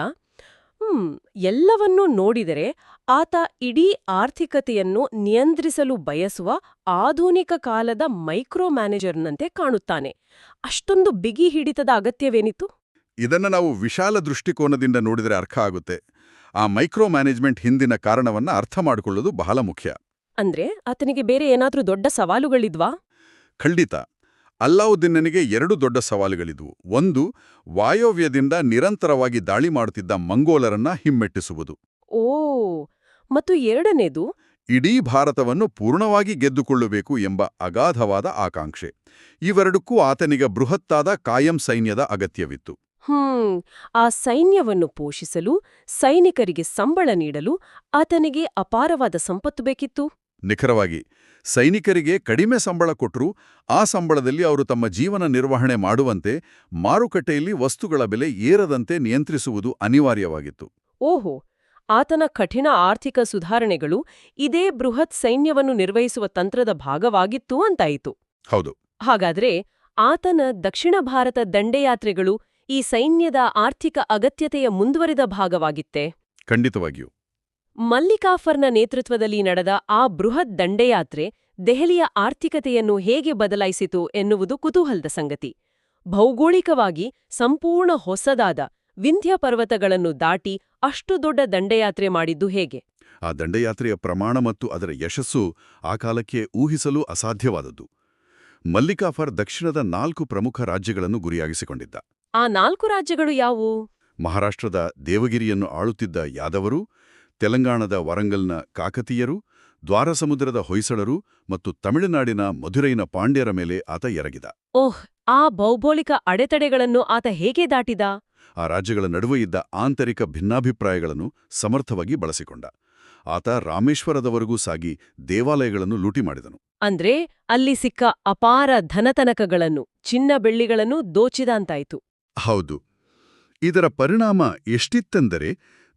Speaker 1: ಎಲ್ಲವನ್ನೂ ನೋಡಿದರೆ ಆತ ಇಡೀ ಆರ್ಥಿಕತೆಯನ್ನು ನಿಯಂತ್ರಿಸಲು ಬಯಸುವ ಆಧುನಿಕ ಕಾಲದ ಮೈಕ್ರೋ ಮ್ಯಾನೇಜರ್ನಂತೆ ಕಾಣುತ್ತಾನೆ. ಅಷ್ಟೊಂದು ಬಿಗಿ ಹಿಡಿತದ ಅಗತ್ಯವೇನಿತ್ತು?
Speaker 2: ಇದನ್ನ ನಾವು ವಿಶಾಲ ದೃಷ್ಟಿಕೋನದಿಂದ ನೋಡಿದರೆ ಅರ್ಥ ಆಗುತ್ತೆ. ಆ ಮೈಕ್ರೋ ಮ್ಯಾನೇಜ್ಮೆಂಟ್ ಹಿಂದಿನ ಕಾರಣವನ್ನ ಅರ್ಥ ಮಾಡಿಕೊಳ್ಳೋದು ಬಹಳ ಮುಖ್ಯ.
Speaker 1: ಅಂದ್ರೆ ಆತನಿಗೆ ಬೇರೆ ಏನಾದ್ರೂ ದೊಡ್ಡ ಸವಾಲುಗಳಿದ್ವಾ?
Speaker 2: ಖಂಡಿತ. ಅಲ್ಲಾವುದ್ದೀನನಿಗೆ 2 ದೊಡ್ಡ ಸವಾಲುಗಳಿದ್ವು. ಒಂದು, ವಾಯವ್ಯದಿಂದ ನಿರಂತರವಾಗಿ ದಾಳಿ ಮಾಡುತ್ತಿದ್ದ ಮಂಗೋಲರನ್ನ ಹಿಮ್ಮೆಟ್ಟಿಸುವುದು.
Speaker 1: ಓ, ಮತ್ತು ಎರಡನೇದು?
Speaker 2: ಇಡೀ ಭಾರತವನ್ನು ಪೂರ್ಣವಾಗಿ ಗೆದ್ದುಕೊಳ್ಳಬೇಕು ಎಂಬ ಅಗಾಧವಾದ ಆಕಾಂಕ್ಷೆ. ಇವೆರಡಕ್ಕೂ ಆತನಿಗೆ ಬೃಹತ್ತಾದ ಕಾಯಂ ಸೈನ್ಯದ ಅಗತ್ಯವಿತ್ತು.
Speaker 1: ಆ ಸೈನ್ಯವನ್ನು ಪೋಷಿಸಲು, ಸೈನಿಕರಿಗೆ ಸಂಬಳ ನೀಡಲು ಆತನಿಗೆ ಅಪಾರವಾದ ಸಂಪತ್ತು ಬೇಕಿತ್ತು.
Speaker 2: ನಿಖರವಾಗಿ. ಸೈನಿಕರಿಗೆ ಕಡಿಮೆ ಸಂಬಳ ಕೊಟ್ಟರೂ ಆ ಸಂಬಳದಲ್ಲಿ ಅವರು ತಮ್ಮ ಜೀವನ ನಿರ್ವಹಣೆ ಮಾಡುವಂತೆ, ಮಾರುಕಟ್ಟೆಯಲ್ಲಿ ವಸ್ತುಗಳ ಬೆಲೆ ಏರದಂತೆ ನಿಯಂತ್ರಿಸುವುದು ಅನಿವಾರ್ಯವಾಗಿತ್ತು.
Speaker 1: ಓಹೋ, ಆತನ ಕಠಿಣ ಆರ್ಥಿಕ ಸುಧಾರಣೆಗಳು ಇದೇ ಬೃಹತ್ ಸೈನ್ಯವನ್ನು ನಿರ್ವಹಿಸುವ ತಂತ್ರದ ಭಾಗವಾಗಿತ್ತು ಅಂತಾಯಿತು.
Speaker 2: ಹೌದು.
Speaker 1: ಹಾಗಾದ್ರೆ ಆತನ ದಕ್ಷಿಣ ಭಾರತ ದಂಡೆಯಾತ್ರೆಗಳು ಈ ಸೈನ್ಯದ ಆರ್ಥಿಕ ಅಗತ್ಯತೆಯ ಮುಂದುವರಿದ ಭಾಗವಾಗಿತ್ತೆ?
Speaker 2: ಖಂಡಿತವಾಗಿಯೂ.
Speaker 1: ಮಲ್ಲಿಕಾಫರ್ನ ನೇತೃತ್ವದಲ್ಲಿ ನಡೆದ ಆ ಬೃಹತ್ ದಂಡೆಯಾತ್ರೆ ದೆಹಲಿಯ ಆರ್ಥಿಕತೆಯನ್ನು ಹೇಗೆ ಬದಲಾಯಿಸಿತು ಎನ್ನುವುದು ಕುತೂಹಲದ ಸಂಗತಿ. ಭೌಗೋಳಿಕವಾಗಿ ಸಂಪೂರ್ಣ ಹೊಸದಾದ ವಿಂಧ್ಯ ಪರ್ವತಗಳನ್ನು ದಾಟಿ ಅಷ್ಟು ದೊಡ್ಡ ದಂಡೆಯಾತ್ರೆ ಮಾಡಿದ್ದು ಹೇಗೆ?
Speaker 2: ಆ ದಂಡಯಾತ್ರೆಯ ಪ್ರಮಾಣ ಮತ್ತು ಅದರ ಯಶಸ್ಸು ಆ ಕಾಲಕ್ಕೆ ಊಹಿಸಲು ಅಸಾಧ್ಯವಾದದ್ದು. ಮಲ್ಲಿಕಾಫರ್ ದಕ್ಷಿಣದ 4 ಪ್ರಮುಖ ರಾಜ್ಯಗಳನ್ನು ಗುರಿಯಾಗಿಸಿಕೊಂಡಿದ್ದ.
Speaker 1: ಆ 4 ರಾಜ್ಯಗಳು ಯಾವುವು?
Speaker 2: ಮಹಾರಾಷ್ಟ್ರದ ದೇವಗಿರಿಯನ್ನು ಆಳುತ್ತಿದ್ದ ಯಾದವರು, ತೆಲಂಗಾಣದ ವರಂಗಲ್ನ ಕಾಕತೀಯರು, ದ್ವಾರಸಮುದ್ರದ ಹೊಯ್ಸಳರು ಮತ್ತು ತಮಿಳುನಾಡಿನ ಮಧುರೈನ ಪಾಂಡ್ಯರ ಮೇಲೆ ಆತ ಎರಗಿದ.
Speaker 1: ಓಹ್, ಆ ಭೌಗೋಳಿಕ ಅಡೆತಡೆಗಳನ್ನು ಆತ ಹೇಗೆ ದಾಟಿದ?
Speaker 2: ಆ ರಾಜ್ಯಗಳ ನಡುವೆ ಇದ್ದ ಆಂತರಿಕ ಭಿನ್ನಾಭಿಪ್ರಾಯಗಳನ್ನು ಸಮರ್ಥವಾಗಿ ಬಳಸಿಕೊಂಡ. ಆತ ರಾಮೇಶ್ವರದವರೆಗೂ ಸಾಗಿ ದೇವಾಲಯಗಳನ್ನು ಲೂಟಿ ಮಾಡಿದನು.
Speaker 1: ಅಂದ್ರೆ ಅಲ್ಲಿ ಸಿಕ್ಕ ಅಪಾರ ಧನತನಕಗಳನ್ನು, ಚಿನ್ನ ಬೆಳ್ಳಿಗಳನ್ನು ದೋಚಿದ ಅಂತಾಯ್ತು.
Speaker 2: ಹೌದು. ಇದರ ಪರಿಣಾಮ ಎಷ್ಟಿತ್ತೆಂದರೆ,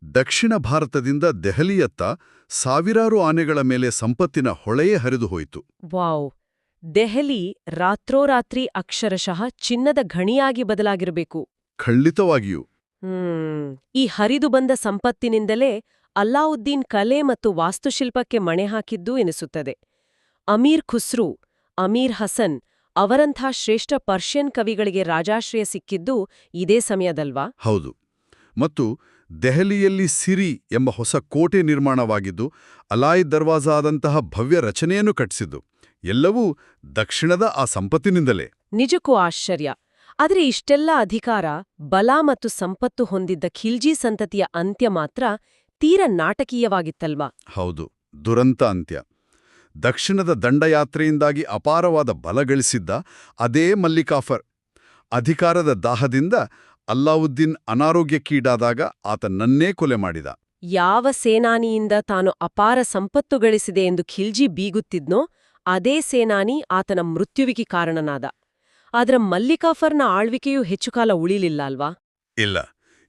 Speaker 2: ದಕ್ಷಿಣ ಭಾರತದಿಂದ ದೆಹಲಿಯತ್ತ ಸಾವಿರಾರು ಆನೆಗಳ ಮೇಲೆ ಸಂಪತ್ತಿನ ಹೊಳೆಯೇ ಹರಿದು ಹೋಯಿತು.
Speaker 1: ವಾವ್! ದೆಹಲಿ ರಾತ್ರೋರಾತ್ರಿ ಅಕ್ಷರಶಃ ಚಿನ್ನದ ಗಣಿಯಾಗಿ ಬದಲಾಗಿರಬೇಕು.
Speaker 2: ಖಂಡಿತವಾಗಿಯೂ.
Speaker 1: ಈ ಹರಿದು ಬಂದ ಸಂಪತ್ತಿನಿಂದಲೇ ಅಲ್ಲಾವುದ್ದೀನ್ ಕಲೆ ಮತ್ತು ವಾಸ್ತುಶಿಲ್ಪಕ್ಕೆ ಮಣೆ ಹಾಕಿದ್ದೂ ಎನಿಸುತ್ತದೆ. ಅಮೀರ್ ಖುಸ್ರೂ, ಅಮೀರ್ ಹಸನ್ ಅವರಂಥ ಶ್ರೇಷ್ಠ ಪರ್ಷಿಯನ್ ಕವಿಗಳಿಗೆ ರಾಜಾಶ್ರಯ ಸಿಕ್ಕಿದ್ದು ಇದೇ ಸಮಯದಲ್ವಾ?
Speaker 2: ಹೌದು. ಮತ್ತು ದೆಹಲಿಯಲ್ಲಿ ಸಿರಿ ಎಂಬ ಹೊಸ ಕೋಟೆ ನಿರ್ಮಾಣವಾಗಿದ್ದು, ಅಲಾಯ್ ದರ್ವಾಜಾದಂತಹ ಭವ್ಯ ರಚನೆಯನ್ನು ಕಟ್ಟಿಸಿದ್ದು ಎಲ್ಲವೂ ದಕ್ಷಿಣದ ಆ ಸಂಪತ್ತಿನಿಂದಲೇ.
Speaker 1: ನಿಜಕ್ಕೂ ಆಶ್ಚರ್ಯ. ಆದರೆ ಇಷ್ಟೆಲ್ಲ ಅಧಿಕಾರ, ಬಲ ಮತ್ತು ಸಂಪತ್ತು ಹೊಂದಿದ್ದ ಖಿಲ್ಜಿ ಸಂತತಿಯ ಅಂತ್ಯ ಮಾತ್ರ ತೀರ ನಾಟಕೀಯವಾಗಿತ್ತಲ್ವಾ?
Speaker 2: ಹೌದು, ದುರಂತ ಅಂತ್ಯ. ದಕ್ಷಿಣದ ದಂಡಯಾತ್ರೆಯಿಂದಾಗಿ ಅಪಾರವಾದ ಬಲ ಗಳಿಸಿದ್ದ ಅದೇ ಮಲ್ಲಿಕಾಫರ್ ಅಧಿಕಾರದ ದಾಹದಿಂದ ಅಲ್ಲಾವುದ್ದೀನ್ ಅನಾರೋಗ್ಯಕ್ಕೀಡಾದಾಗ ಆತನನ್ನೇ ಕೊಲೆ ಮಾಡಿದ.
Speaker 1: ಯಾವ ಸೇನಾನಿಯಿಂದ ತಾನು ಅಪಾರ ಸಂಪತ್ತು ಗಳಿಸಿದೆ ಎಂದು ಖಿಲ್ಜಿ ಬೀಗುತ್ತಿದ್ನೋ ಅದೇ ಸೇನಾನಿ ಆತನ ಮೃತ್ಯುವಿಗೆ ಕಾರಣನಾದ. ಆದ್ರ ಮಲ್ಲಿಕಾಫರ್ನ ಆಳ್ವಿಕೆಯೂ ಹೆಚ್ಚು ಕಾಲ ಉಳಿಲಿಲ್ಲ ಅಲ್ವಾ?
Speaker 2: ಇಲ್ಲ.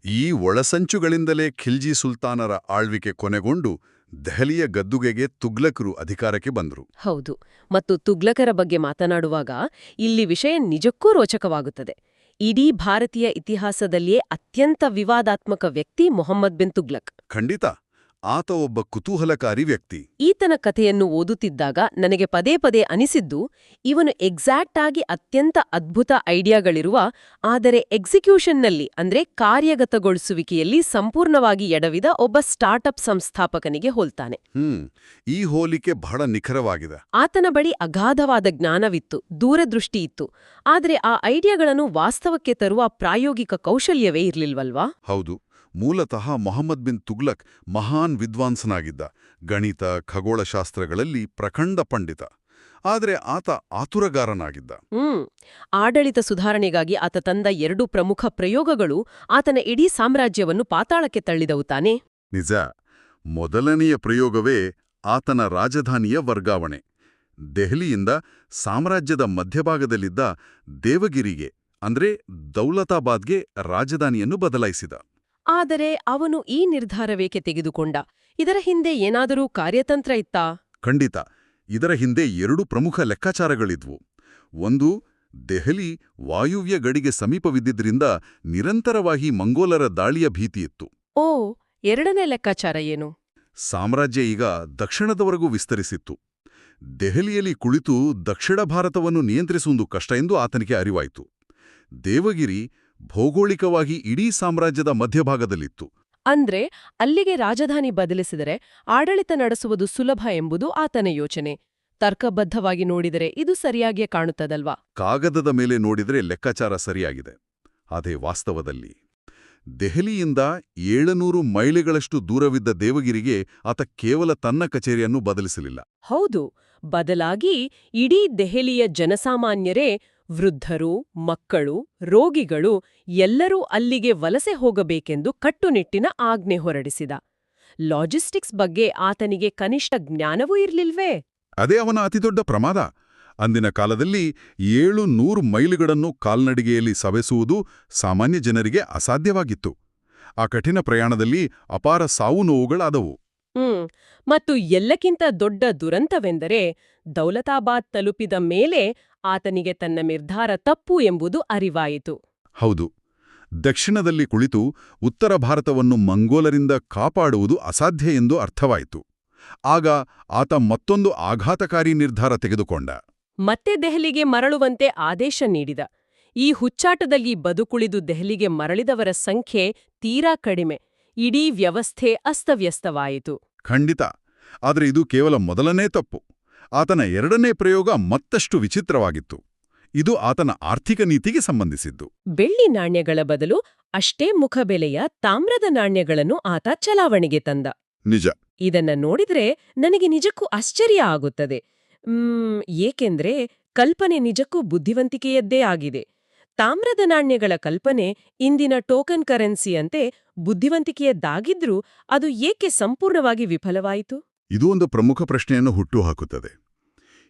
Speaker 2: ಈ ಒಳಸಂಚುಗಳಿಂದಲೇ ಖಿಲ್ಜಿ ಸುಲ್ತಾನರ ಆಳ್ವಿಕೆ ಕೊನೆಗೊಂಡು ದೆಹಲಿಯ ಗದ್ದುಗೆಗೆ ತುಗ್ಲಕರು ಅಧಿಕಾರಕ್ಕೆ ಬಂದರು.
Speaker 1: ಹೌದು. ಮತ್ತು ತುಗ್ಲಕರ ಬಗ್ಗೆ ಮಾತನಾಡುವಾಗ ಇಲ್ಲಿ ವಿಷಯ ನಿಜಕ್ಕೂ ರೋಚಕವಾಗುತ್ತದೆ. ಇಡೀ ಭಾರತೀಯ ಇತಿಹಾಸದಲ್ಲಿಯೇ ಅತ್ಯಂತ ವಿವಾದಾತ್ಮಕ ವ್ಯಕ್ತಿ ಮೊಹಮ್ಮದ್ ಬಿನ್ ತುಗ್ಲಕ್.
Speaker 2: ಖಂಡಿತ. ಆತ ಒಬ್ಬ ಕುತೂಹಲಕಾರಿ ವ್ಯಕ್ತಿ.
Speaker 1: ಈತನ ಕಥೆಯನ್ನು ಓದುತ್ತಿದ್ದಾಗ ನನಗೆ ಪದೇ ಪದೇ ಅನಿಸಿದ್ದು, ಇವನು ಎಕ್ಸಾಕ್ಟ್ ಆಗಿ ಅತ್ಯಂತ ಅದ್ಭುತ ಐಡಿಯಾಗಳಿರುವ, ಆದರೆ ಎಕ್ಸಿಕ್ಯೂಷನ್ನಲ್ಲಿ ಅಂದ್ರೆ ಕಾರ್ಯಗತಗೊಳಿಸುವಿಕೆಯಲ್ಲಿ ಸಂಪೂರ್ಣವಾಗಿ ಎಡವಿದ ಒಬ್ಬ ಸ್ಟಾರ್ಟ್ಅಪ್ ಸಂಸ್ಥಾಪಕನಿಗೆ ಹೋಲ್ತಾನೆ.
Speaker 2: ಈ ಹೋಲಿಕೆ ಬಹಳ ನಿಖರವಾಗಿದೆ.
Speaker 1: ಆತನ ಬಳಿ ಅಗಾಧವಾದ ಜ್ಞಾನವಿತ್ತು, ದೂರದೃಷ್ಟಿ ಇತ್ತು, ಆದರೆ ಆ ಐಡಿಯಾಗಳನ್ನು ವಾಸ್ತವಕ್ಕೆ ತರುವ ಪ್ರಾಯೋಗಿಕ ಕೌಶಲ್ಯವೇ ಇರ್ಲಿಲ್ವಲ್ವಾ?
Speaker 2: ಹೌದು. ಮೂಲತಃ ಮೊಹಮ್ಮದ್ ಬಿನ್ ತುಗ್ಲಕ್ ಮಹಾನ್ ವಿದ್ವಾಂಸನಾಗಿದ್ದ. ಗಣಿತ, ಖಗೋಳಶಾಸ್ತ್ರಗಳಲ್ಲಿ ಪ್ರಖಂಡ ಪಂಡಿತ. ಆದರೆ ಆತ ಆತುರಗಾರನಾಗಿದ್ದ.
Speaker 1: ಆಡಳಿತ ಸುಧಾರಣೆಗಾಗಿ ಆತ ತಂದ 2 ಪ್ರಮುಖ ಪ್ರಯೋಗಗಳು ಆತನ ಇಡೀ ಸಾಮ್ರಾಜ್ಯವನ್ನು ಪಾತಾಳಕ್ಕೆ ತಳ್ಳಿದವು ತಾನೇ?
Speaker 2: ನಿಜ. ಮೊದಲನೆಯ ಪ್ರಯೋಗವೇ ಆತನ ರಾಜಧಾನಿಯ ವರ್ಗಾವಣೆ. ದೆಹಲಿಯಿಂದ ಸಾಮ್ರಾಜ್ಯದ ಮಧ್ಯಭಾಗದಲ್ಲಿದ್ದ ದೇವಗಿರಿಗೆ ಅಂದ್ರೆ ದೌಲತಾಬಾದ್ಗೆ ರಾಜಧಾನಿಯನ್ನು ಬದಲಾಯಿಸಿದ.
Speaker 1: ಆದರೆ ಅವನು ಈ ನಿರ್ಧಾರವೇಕೆ ತೆಗೆದುಕೊಂಡ? ಇದರ ಹಿಂದೆ ಏನಾದರೂ ಕಾರ್ಯತಂತ್ರ ಇತ್ತಾ?
Speaker 2: ಖಂಡಿತ. ಇದರ ಹಿಂದೆ 2 ಪ್ರಮುಖ ಲೆಕ್ಕಾಚಾರಗಳಿದ್ವು. ಒಂದು, ದೆಹಲಿ ವಾಯುವ್ಯ ಗಡಿಗೆ ಸಮೀಪವಿದ್ದಿದ್ರಿಂದ ನಿರಂತರವಾಗಿ ಮಂಗೋಲರ ದಾಳಿಯ ಭೀತಿಯಿತ್ತು.
Speaker 1: ಓ, ಎರಡನೇ ಲೆಕ್ಕಾಚಾರ ಏನು?
Speaker 2: ಸಾಮ್ರಾಜ್ಯ ಈಗ ದಕ್ಷಿಣದವರೆಗೂ ವಿಸ್ತರಿಸಿತ್ತು. ದೆಹಲಿಯಲ್ಲಿ ಕುಳಿತು ದಕ್ಷಿಣ ಭಾರತವನ್ನು ನಿಯಂತ್ರಿಸುವುದು ಕಷ್ಟ ಎಂದು ಆತನಿಗೆ ಅರಿವಾಯಿತು. ದೇವಗಿರಿ ಭೌಗೋಳಿಕವಾಗಿ ಇಡೀ ಸಾಮ್ರಾಜ್ಯದ ಮಧ್ಯಭಾಗದಲ್ಲಿತ್ತು.
Speaker 1: ಅಂದ್ರೆ ಅಲ್ಲಿಗೆ ರಾಜಧಾನಿ ಬದಲಿಸಿದರೆ ಆಡಳಿತ ನಡೆಸುವುದು ಸುಲಭ ಎಂಬುದು ಆತನ ಯೋಚನೆ. ತರ್ಕಬದ್ಧವಾಗಿ ನೋಡಿದರೆ ಇದು ಸರಿಯಾಗಿಯೇ ಕಾಣುತ್ತದಲ್ವಾ?
Speaker 2: ಕಾಗದದ ಮೇಲೆ ನೋಡಿದರೆ ಲೆಕ್ಕಾಚಾರ ಸರಿಯಾಗಿದೆ. ಅದೇ ವಾಸ್ತವದಲ್ಲಿ ದೆಹಲಿಯಿಂದ 700 ಮೈಲಿಗಳಷ್ಟು ದೂರವಿದ್ದ ದೇವಗಿರಿಗೆ ಆತ ಕೇವಲ ತನ್ನ ಕಚೇರಿಯನ್ನು ಬದಲಿಸಲಿಲ್ಲ.
Speaker 1: ಹೌದು, ಬದಲಾಗಿ ಇಡೀ ದೆಹಲಿಯ ಜನಸಾಮಾನ್ಯರೇ, ವೃದ್ಧರು, ಮಕ್ಕಳು, ರೋಗಿಗಳು ಎಲ್ಲರೂ ಅಲ್ಲಿಗೆ ವಲಸೆ ಹೋಗಬೇಕೆಂದು ಕಟ್ಟುನಿಟ್ಟಿನ ಆಜ್ಞೆ ಹೊರಡಿಸಿದ. ಲಾಜಿಸ್ಟಿಕ್ಸ್ ಬಗ್ಗೆ ಆತನಿಗೆ ಕನಿಷ್ಠ ಜ್ಞಾನವೂ ಇರ್ಲಿಲ್ವೇ?
Speaker 2: ಅದೇ ಅವನ ಅತಿದೊಡ್ಡ ಪ್ರಮಾದ. ಅಂದಿನ ಕಾಲದಲ್ಲಿ 700 ಮೈಲಿಗಳನ್ನು ಕಾಲ್ನಡಿಗೆಯಲ್ಲಿ ಸವೆಸುವುದು ಸಾಮಾನ್ಯ ಜನರಿಗೆ ಅಸಾಧ್ಯವಾಗಿತ್ತು. ಆ ಕಠಿಣ ಪ್ರಯಾಣದಲ್ಲಿ ಅಪಾರ ಸಾವು ನೋವುಗಳಾದವು.
Speaker 1: ಮತ್ತು ಎಲ್ಲಕ್ಕಿಂತ ದೊಡ್ಡ ದುರಂತವೆಂದರೆ ದೌಲತಾಬಾದ್ ತಲುಪಿದ ಮೇಲೆ ಆತನಿಗೆ ತನ್ನ ನಿರ್ಧಾರ ತಪ್ಪು ಎಂಬುದು ಅರಿವಾಯಿತು.
Speaker 2: ಹೌದು, ದಕ್ಷಿಣದಲ್ಲಿ ಕುಳಿತು ಉತ್ತರ ಭಾರತವನ್ನು ಮಂಗೋಲರಿಂದ ಕಾಪಾಡುವುದು ಅಸಾಧ್ಯ ಎಂದು ಅರ್ಥವಾಯಿತು. ಆಗ ಆತ ಮತ್ತೊಂದು ಆಘಾತಕಾರಿ ನಿರ್ಧಾರ ತೆಗೆದುಕೊಂಡ.
Speaker 1: ಮತ್ತೆ ದೆಹಲಿಗೆ ಮರಳುವಂತೆ ಆದೇಶ ನೀಡಿದ. ಈ ಹುಚ್ಚಾಟದಲ್ಲಿ ಬದುಕುಳಿದು ದೆಹಲಿಗೆ ಮರಳಿದವರ ಸಂಖ್ಯೆ ತೀರಾ ಕಡಿಮೆ. ಇಡೀ ವ್ಯವಸ್ಥೆ ಅಸ್ತವ್ಯಸ್ತವಾಯಿತು.
Speaker 2: ಖಂಡಿತ. ಆದರೆ ಇದು ಕೇವಲ ಮೊದಲನೇ ತಪ್ಪು. ಆತನ ಎರಡನೇ ಪ್ರಯೋಗ ಮತ್ತಷ್ಟು ವಿಚಿತ್ರವಾಗಿತ್ತು. ಇದು ಆತನ ಆರ್ಥಿಕ ನೀತಿಗೆ ಸಂಬಂಧಿಸಿದ್ದು.
Speaker 1: ಬೆಳ್ಳಿ ನಾಣ್ಯಗಳ ಬದಲು ಅಷ್ಟೇ ಮುಖಬೆಲೆಯ ತಾಮ್ರದ ನಾಣ್ಯಗಳನ್ನು ಆತ ಚಲಾವಣೆಗೆ ತಂದ.
Speaker 2: ನಿಜ.
Speaker 1: ಇದನ್ನ ನೋಡಿದ್ರೆ ನನಗೆ ನಿಜಕ್ಕೂ ಆಶ್ಚರ್ಯ ಆಗುತ್ತದೆ. ಏಕೆಂದ್ರೆ ಕಲ್ಪನೆ ನಿಜಕ್ಕೂ ಬುದ್ಧಿವಂತಿಕೆಯದ್ದೇ ಆಗಿದೆ. ತಾಮ್ರದ ನಾಣ್ಯಗಳ ಕಲ್ಪನೆ ಇಂದಿನ ಟೋಕನ್ ಕರೆನ್ಸಿಯಂತೆ ಬುದ್ಧಿವಂತಿಕೆಯದ್ದಾಗಿದ್ರೂ ಅದು ಏಕೆ ಸಂಪೂರ್ಣವಾಗಿ ವಿಫಲವಾಯಿತು?
Speaker 2: ಇದು ಒಂದು ಪ್ರಮುಖ ಪ್ರಶ್ನೆಯನ್ನು ಹುಟ್ಟುಹಾಕುತ್ತದೆ.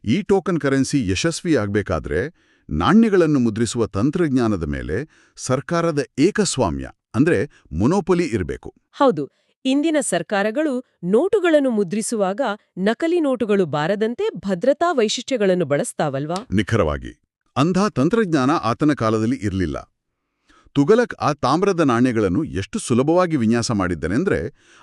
Speaker 2: ಈ ಟೋಕನ್ ಕರೆನ್ಸಿ ಯಶಸ್ವಿಯಾಗಬೇಕಾದ್ರೆ ನಾಣ್ಯಗಳನ್ನು ಮುದ್ರಿಸುವ ತಂತ್ರಜ್ಞಾನದ ಮೇಲೆ ಸರ್ಕಾರದ ಏಕಸ್ವಾಮ್ಯ ಅಂದ್ರೆ ಮೊನೋಪೊಲಿ ಇರಬೇಕು.
Speaker 1: ಹೌದು, ಇಂದಿನ ಸರ್ಕಾರಗಳು ನೋಟುಗಳನ್ನು ಮುದ್ರಿಸುವಾಗ ನಕಲಿ ನೋಟುಗಳು ಬಾರದಂತೆ ಭದ್ರತಾ ವೈಶಿಷ್ಟ್ಯಗಳನ್ನು ಬಳಸ್ತಾವಲ್ವಾ?
Speaker 2: ನಿಖರವಾಗಿ. ಅಂಥ ತಂತ್ರಜ್ಞಾನ ಆತನ ಕಾಲದಲ್ಲಿ ಇರಲಿಲ್ಲ. ತುಘಲಕ್ ಆ ತಾಮ್ರದ ನಾಣ್ಯಗಳನ್ನು ಎಷ್ಟು ಸುಲಭವಾಗಿ ವಿನ್ಯಾಸ ಮಾಡಿದ್ದನೆಂದ್ರೆ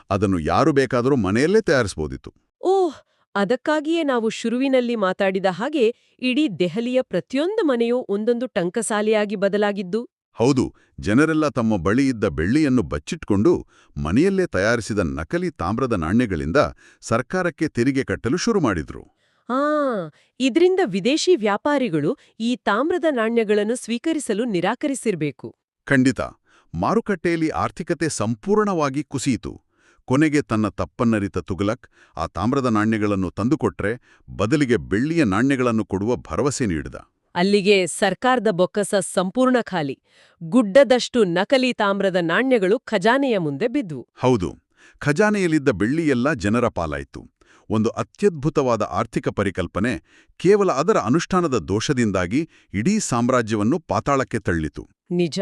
Speaker 2: ಅದನ್ನು ಯಾರು ಬೇಕಾದರೂ ಮನೆಯಲ್ಲೇ ತಯಾರಿಸಬಹುದಿತ್ತು.
Speaker 1: ಓಹ್, ಅದಕ್ಕಾಗಿಯೇ ನಾವು ಶುರುವಿನಲ್ಲಿ ಮಾತಾಡಿದ ಹಾಗೆ ಇಡೀ ದೆಹಲಿಯ ಪ್ರತಿಯೊಂದು ಮನೆಯೂ ಒಂದೊಂದು ಟಂಕಸಾಲೆಯಾಗಿ ಬದಲಾಗಿದ್ದು.
Speaker 2: ಹೌದು, ಜನರೆಲ್ಲ ತಮ್ಮ ಬಳಿ ಇದ್ದ ಬೆಳ್ಳಿಯನ್ನು ಬಚ್ಚಿಟ್ಕೊಂಡು ಮನೆಯಲ್ಲೇ ತಯಾರಿಸಿದ ನಕಲಿ ತಾಮ್ರದ ನಾಣ್ಯಗಳಿಂದ ಸರ್ಕಾರಕ್ಕೆ ತೆರಿಗೆ ಕಟ್ಟಲು ಶುರು ಮಾಡಿದ್ರು.
Speaker 1: ಇದ್ರಿಂದ ವಿದೇಶಿ ವ್ಯಾಪಾರಿಗಳು ಈ ತಾಮ್ರದ ನಾಣ್ಯಗಳನ್ನು ಸ್ವೀಕರಿಸಲು ನಿರಾಕರಿಸಿರ್ಬೇಕು.
Speaker 2: ಖಂಡಿತ. ಮಾರುಕಟ್ಟೆಯಲ್ಲಿ ಆರ್ಥಿಕತೆ ಸಂಪೂರ್ಣವಾಗಿ ಕುಸಿಯಿತು. ಕೊನೆಗೆ ತನ್ನ ತಪ್ಪನ್ನರಿತ ತುಘಲಕ್ ಆ ತಾಮ್ರದ ನಾಣ್ಯಗಳನ್ನು ತಂದುಕೊಟ್ರೆ ಬದಲಿಗೆ ಬೆಳ್ಳಿಯ ನಾಣ್ಯಗಳನ್ನು ಕೊಡುವ ಭರವಸೆ ನೀಡಿದ.
Speaker 1: ಅಲ್ಲಿಗೆ ಸರ್ಕಾರದ ಬೊಕ್ಕಸ ಸಂಪೂರ್ಣ ಖಾಲಿ. ಗುಡ್ಡದಷ್ಟು ನಕಲಿ ತಾಮ್ರದ ನಾಣ್ಯಗಳು ಖಜಾನೆಯ ಮುಂದೆ ಬಿದ್ವು.
Speaker 2: ಹೌದು, ಖಜಾನೆಯಲ್ಲಿದ್ದ ಬೆಳ್ಳಿಯೆಲ್ಲ ಜನರ ಪಾಲಾಯಿತು. ಒಂದು ಅತ್ಯದ್ಭುತವಾದ ಆರ್ಥಿಕ ಪರಿಕಲ್ಪನೆ ಕೇವಲ ಅದರ ಅನುಷ್ಠಾನದ ದೋಷದಿಂದಾಗಿ ಇಡೀ ಸಾಮ್ರಾಜ್ಯವನ್ನು ಪಾತಾಳಕ್ಕೆ ತಳ್ಳಿತು.
Speaker 1: ನಿಜ.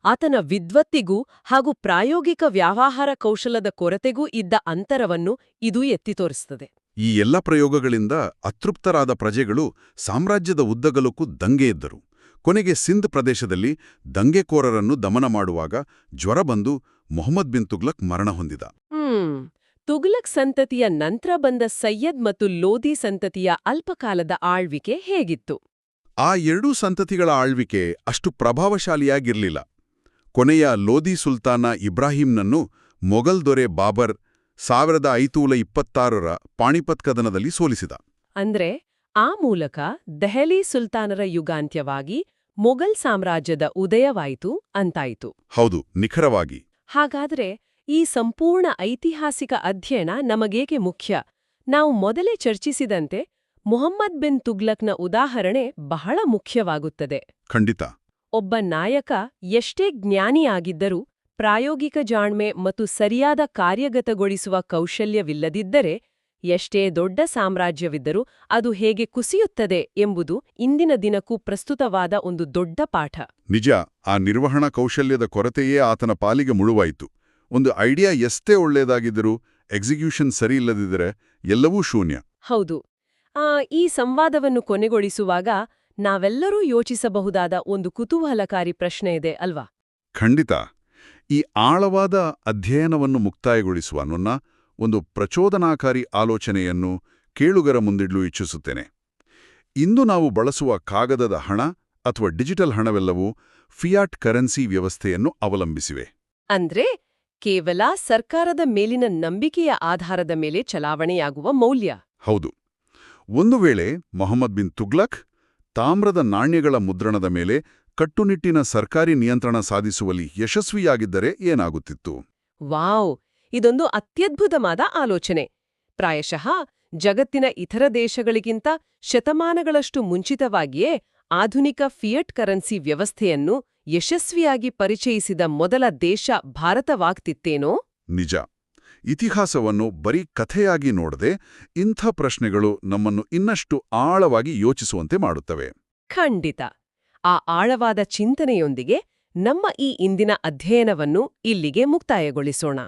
Speaker 1: ಆತನ ವಿದ್ವತ್ತಿಗೂ ಹಾಗೂ ಪ್ರಾಯೋಗಿಕ ವ್ಯವಹಾರ ಕೌಶಲದ ಕೊರತೆಗೂ ಇದ್ದ ಅಂತರವನ್ನು ಇದು ಎತ್ತಿ ತೋರಿಸುತ್ತದೆ.
Speaker 2: ಈ ಎಲ್ಲ ಪ್ರಯೋಗಗಳಿಂದ ಅತೃಪ್ತರಾದ ಪ್ರಜೆಗಳು ಸಾಮ್ರಾಜ್ಯದ ಉದ್ದಗಲಕ್ಕೂ ದಂಗೆ ಎದ್ದರು. ಕೊನೆಗೆ ಸಿಂಧ್ ಪ್ರದೇಶದಲ್ಲಿ ದಂಗೆಕೋರರನ್ನು ದಮನ ಮಾಡುವಾಗ ಜ್ವರ ಬಂದು ಮೊಹಮ್ಮದ್ ಬಿನ್ ತುಘಲಕ್ ಮರಣ ಹೊಂದಿದ.
Speaker 1: ತುಘಲಕ್ ಸಂತತಿಯ ನಂತರ ಬಂದ ಸಯ್ಯದ್ ಮತ್ತು ಲೋಧಿ ಸಂತತಿಯ ಅಲ್ಪಕಾಲದ ಆಳ್ವಿಕೆ ಹೇಗಿತ್ತು?
Speaker 2: ಆ ಎರಡೂ ಸಂತತಿಗಳ ಆಳ್ವಿಕೆ ಅಷ್ಟು ಪ್ರಭಾವಶಾಲಿಯಾಗಿರಲಿಲ್ಲ. ಕೊನೆಯ ಲೋಧಿ ಸುಲ್ತಾನ ಇಬ್ರಾಹಿಂನನ್ನು ಮೊಘಲ್ ದೊರೆ ಬಾಬರ್ 1526ರ ಪಾಣಿಪತ್ ಕದನದಲ್ಲಿ ಸೋಲಿಸಿದ.
Speaker 1: ಅಂದ್ರೆ ಆ ಮೂಲಕ ದೆಹಲಿ ಸುಲ್ತಾನರ ಯುಗಾಂತ್ಯವಾಗಿ ಮೊಘಲ್ ಸಾಮ್ರಾಜ್ಯದ ಉದಯವಾಯಿತು ಅಂತಾಯಿತು.
Speaker 2: ಹೌದು, ನಿಖರವಾಗಿ.
Speaker 1: ಹಾಗಾದ್ರೆ ಈ ಸಂಪೂರ್ಣ ಐತಿಹಾಸಿಕ ಅಧ್ಯಯನ ನಮಗೇಕೆ ಮುಖ್ಯ? ನಾವು ಮೊದಲೇ ಚರ್ಚಿಸಿದಂತೆ ಮುಹಮ್ಮದ್ ಬಿನ್ ತುಘ್ಲಕ್ನ ಉದಾಹರಣೆ ಬಹಳ ಮುಖ್ಯವಾಗುತ್ತದೆ.
Speaker 2: ಖಂಡಿತ.
Speaker 1: ಒಬ್ಬ ನಾಯಕ ಎಷ್ಟೇ ಜ್ಞಾನಿಯಾಗಿದ್ದರೂ ಪ್ರಾಯೋಗಿಕ ಜಾಣ್ಮೆ ಮತ್ತು ಸರಿಯಾದ ಕಾರ್ಯಗತಗೊಳಿಸುವ ಕೌಶಲ್ಯವಿಲ್ಲದಿದ್ದರೆ ಎಷ್ಟೇ ದೊಡ್ಡ ಸಾಮ್ರಾಜ್ಯವಿದ್ದರೂ ಅದು ಹೇಗೆ ಕುಸಿಯುತ್ತದೆ ಎಂಬುದು ಇಂದಿನ ದಿನಕ್ಕೂ ಪ್ರಸ್ತುತವಾದ ಒಂದು ದೊಡ್ಡ ಪಾಠ.
Speaker 2: ನಿಜ. ಆ ನಿರ್ವಹಣಾ ಕೌಶಲ್ಯದ ಕೊರತೆಯೇ ಆತನ ಪಾಲಿಗೆ ಮುಳುವಾಯಿತು. ಒಂದು ಐಡಿಯಾ ಎಷ್ಟೇ ಒಳ್ಳೆಯದಾಗಿದ್ದರೂ ಎಕ್ಸಿಕ್ಯೂಷನ್ ಸರಿ ಇಲ್ಲದಿದ್ದರೆ ಎಲ್ಲವೂ ಶೂನ್ಯ.
Speaker 1: ಹೌದು. ಈ ಸಂವಾದವನ್ನು ಕೊನೆಗೊಳಿಸುವಾಗ ನಾವೆಲ್ಲರೂ ಯೋಚಿಸಬಹುದಾದ ಒಂದು ಕುತೂಹಲಕಾರಿ ಪ್ರಶ್ನೆ ಇದೆ ಅಲ್ವಾ?
Speaker 2: ಖಂಡಿತ. ಈ ಆಳವಾದ ಅಧ್ಯಯನವನ್ನು ಮುಕ್ತಾಯಗೊಳಿಸುವ ಮುನ್ನ ಒಂದು ಪ್ರಚೋದನಾಕಾರಿ ಆಲೋಚನೆಯನ್ನು ಕೇಳುಗರ ಮುಂದಿಡಲು ಇಚ್ಛಿಸುತ್ತೇನೆ. ಇಂದು ನಾವು ಬಳಸುವ ಕಾಗದದ ಹಣ ಅಥವಾ ಡಿಜಿಟಲ್ ಹಣವೆಲ್ಲವೂ ಫಿಯಾಟ್ ಕರೆನ್ಸಿ ವ್ಯವಸ್ಥೆಯನ್ನು ಅವಲಂಬಿಸಿವೆ.
Speaker 1: ಅಂದ್ರೆ ಕೇವಲ ಸರ್ಕಾರದ ಮೇಲಿನ ನಂಬಿಕೆಯ ಆಧಾರದ ಮೇಲೆ ಚಲಾವಣೆಯಾಗುವ ಮೌಲ್ಯ.
Speaker 2: ಹೌದು. ಒಂದು ವೇಳೆ ಮೊಹಮ್ಮದ್ ಬಿನ್ ತುಗ್ಲಕ್ ತಾಮ್ರದ ನಾಣ್ಯಗಳ ಮುದ್ರಣದ ಮೇಲೆ ಕಟ್ಟುನಿಟ್ಟಿನ ಸರ್ಕಾರಿ ನಿಯಂತ್ರಣ ಸಾಧಿಸುವಲ್ಲಿ ಯಶಸ್ವಿಯಾಗಿದ್ದರೆ ಏನಾಗುತ್ತಿತ್ತು?
Speaker 1: ವಾವ್! ಇದೊಂದು ಅತ್ಯದ್ಭುತವಾದ ಆಲೋಚನೆ. ಪ್ರಾಯಶಃ ಜಗತ್ತಿನ ಇತರ ದೇಶಗಳಿಗಿಂತ ಶತಮಾನಗಳಷ್ಟು ಮುಂಚಿತವಾಗಿಯೇ ಆಧುನಿಕ ಫಿಯಟ್ ಕರೆನ್ಸಿ ವ್ಯವಸ್ಥೆಯನ್ನು ಯಶಸ್ವಿಯಾಗಿ ಪರಿಚಯಿಸಿದ ಮೊದಲ ದೇಶ ಭಾರತವಾಗ್ತಿತ್ತೇನೋ?
Speaker 2: ನಿಜ. ಇತಿಹಾಸವನ್ನು ಬರೀ ಕಥೆಯಾಗಿ ನೋಡದೆ ಇಂಥ ಪ್ರಶ್ನೆಗಳು ನಮ್ಮನ್ನು ಇನ್ನಷ್ಟು ಆಳವಾಗಿ ಯೋಚಿಸುವಂತೆ ಮಾಡುತ್ತವೆ.
Speaker 1: ಖಂಡಿತ. ಆ ಆಳವಾದ ಚಿಂತನೆಯೊಂದಿಗೆ ನಮ್ಮ ಈ ಇಂದಿನ ಅಧ್ಯಯನವನ್ನು ಇಲ್ಲಿಗೆ ಮುಕ್ತಾಯಗೊಳಿಸೋಣ.